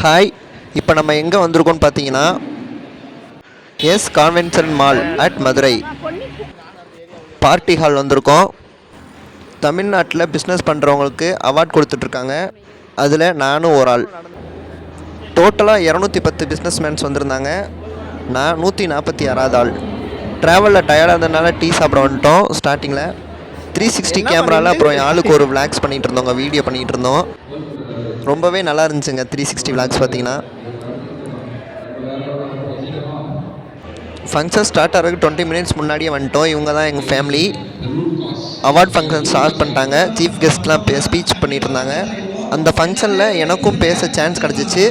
Hi, இப்போ நம்ம எங்கே வந்திருக்கோம்னு பார்த்தீங்கன்னா S convention mall at Madurai party hall வந்திருக்கோம். தமிழ்நாட்டில் பிஸ்னஸ் பண்ணுறவங்களுக்கு அவார்ட் கொடுத்துட்ருக்காங்க. அதில் நானும் ஒரு ஆள். டோட்டலாக 210 பிஸ்னஸ்மேன்ஸ் வந்திருந்தாங்க. நான் 146வது ஆள். ட்ராவலில் டயர்டாக இருந்ததுனால டீ சாப்பிட வந்துட்டோம். ஸ்டார்டிங்கில் 360 கேமராவில் அப்புறம் ஆளுக்கு ஒரு விளாக்ஸ் பண்ணிகிட்டு இருந்தோங்க, வீடியோ பண்ணிகிட்டு இருந்தோம். ரொம்பவே நல்லா இருந்துச்சுங்க 360 விளாக்ஸ். பார்த்தீங்கன்னா ஃபங்க்ஷன் ஸ்டார்ட் ஆகிறதுக்கு 20 மினிட்ஸ் முன்னாடியே வந்துட்டோம். இவங்க தான் எங்கள் ஃபேமிலி. அவார்ட் ஃபங்க்ஷன் ஸ்டார்ட் பண்ணிட்டாங்க. சீஃப் கெஸ்ட்லாம் ஸ்பீச் பண்ணிகிட்டு இருந்தாங்க. அந்த ஃபங்க்ஷனில் எனக்கும் பேச சான்ஸ் கிடச்சிச்சு.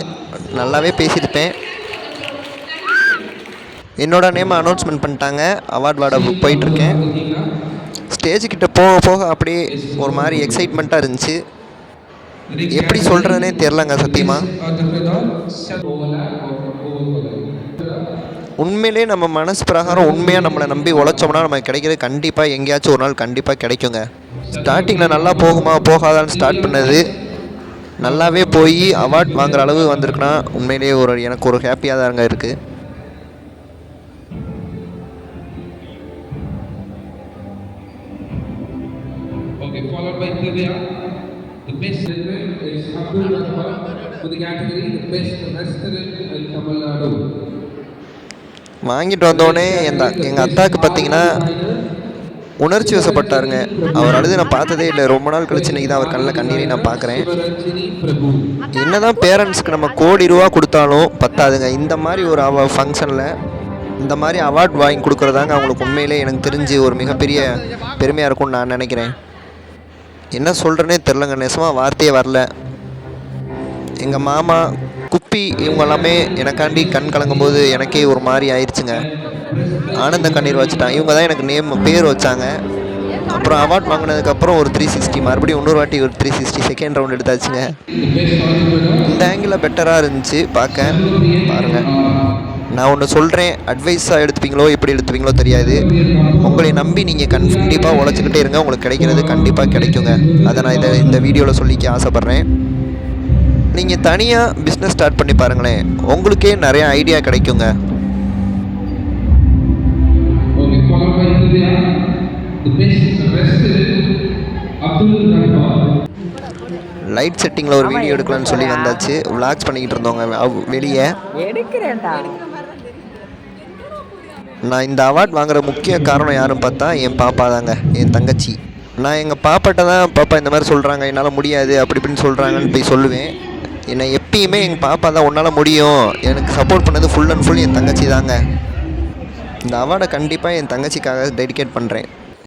நல்லாவே பேசியிருப்பேன். என்னோட நேம் அனௌன்ஸ்மெண்ட் பண்ணிட்டாங்க. அவார்ட் வாட போயிட்டுருக்கேன். ஸ்டேஜுக்கிட்ட போக போக அப்படியே ஒரு மாதிரி எக்ஸைட்மெண்ட்டாக இருந்துச்சு. எப்படி சொல்கிறதுனே தெரிலங்க சத்தியமாக. உண்மையிலே நம்ம மனசு பிரகாரம் உண்மையாக நம்மளை நம்பி உழைச்சோம்னா நமக்கு கிடைக்கிறது கண்டிப்பாக எங்கேயாச்சும் ஒரு நாள் கண்டிப்பாக கிடைக்குங்க. ஸ்டார்டிங்கில் நல்லா போகுமா போகாதான்னு ஸ்டார்ட் பண்ணது நல்லாவே போய் அவார்ட் வாங்குகிற அளவு வந்திருக்குன்னா உண்மையிலே எனக்கு ஒரு ஹாப்பியாக தாங்க இருக்குது. The best restaurant is Abdul Rahman for the category the best restaurant in Tamil Nadu. வாங்கிட்டு வந்தோடனே எங்கள் அத்தாவுக்கு பார்த்தீங்கன்னா உணர்ச்சி வசப்பட்டாருங்க. அவர் அழுது நான் பார்த்ததே இல்லை. ரொம்ப நாள் கழிச்சு இன்றைக்கி தான் அவர் கண்ணில் கண்ணீரை நான் பார்க்குறேன். என்ன தான் பேரண்ட்ஸ்க்கு நம்ம கோடி ரூபா கொடுத்தாலும் பத்தாதுங்க. இந்த மாதிரி ஒரு ஃபங்க்ஷனில் இந்த மாதிரி அவார்ட் வாங்கி கொடுக்குறதாங்க அவங்களுக்கு உண்மையிலே எனக்கு தெரிஞ்சு ஒரு மிகப்பெரிய பெருமையாக இருக்கும்னு நான் நினைக்கிறேன். என்ன சொல்கிறேனே தெரிலங்க, நெசமாக வார்த்தையே வரல. எங்கள் மாமா குப்பி இவங்க எல்லாமே எனக்காண்டி கண் கலங்கும்போது எனக்கே ஒரு மாதிரி ஆயிடுச்சுங்க. ஆனந்த கண்ணீர் வச்சுட்டாங்க. இவங்க தான் எனக்கு பேர் வச்சாங்க. அப்புறம் அவார்ட் வாங்கினதுக்கப்புறம் ஒரு 360 மறுபடியும் இன்னொரு வாட்டி ஒரு 360 செகண்ட் ரவுண்ட் எடுத்தாச்சுங்க. இந்த ஆங்கிளில் பெட்டராக இருந்துச்சு பார்க்க. பாருங்கள், நான் ஒன்று சொல்கிறேன், அட்வைஸாக எடுத்துப்பீங்களோ எப்படி எடுத்துப்பீங்களோ தெரியாது. உங்களை நம்பி நீங்கள் கண்டிப்பாக உழைச்சிக்கிட்டே இருங்க. உங்களுக்கு கிடைக்கிறது கண்டிப்பாக கிடைக்குங்க. அதை நான் இந்த வீடியோவில் சொல்லிக்க ஆசைப்பட்றேன். நீங்கள் தனியாக பிஸ்னஸ் ஸ்டார்ட் பண்ணி பாருங்களேன், உங்களுக்கே நிறைய ஐடியா கிடைக்குங்க. லைட் செட்டிங்கில் ஒரு வீடியோ எடுக்கலான்னு சொல்லி வந்தாச்சு. விளாக்ஸ் பண்ணிக்கிட்டு இருந்தோங்க வெளியே. நான் இந்த அவார்ட் வாங்குகிற முக்கிய காரணம் யாருன்னு பார்த்தா என் பாப்பா தாங்க, என் தங்கச்சி. நான் எங்கள் பாப்பாட்ட தான் பாப்பா இந்த மாதிரி சொல்கிறாங்க, என்னால் முடியாது அப்படி இப்படின்னு சொல்கிறாங்கன்னு போய் சொல்லுவேன். என்னை எப்பயுமே எங்கள் பாப்பா தான் உன்னால் முடியும் எனக்கு சப்போர்ட் பண்ணது ஃபுல் அண்ட் ஃபுல் என் தங்கச்சி தாங்க. இந்த அவார்டை கண்டிப்பாக என் தங்கச்சிக்காக டெடிகேட் பண்ணுறேன்.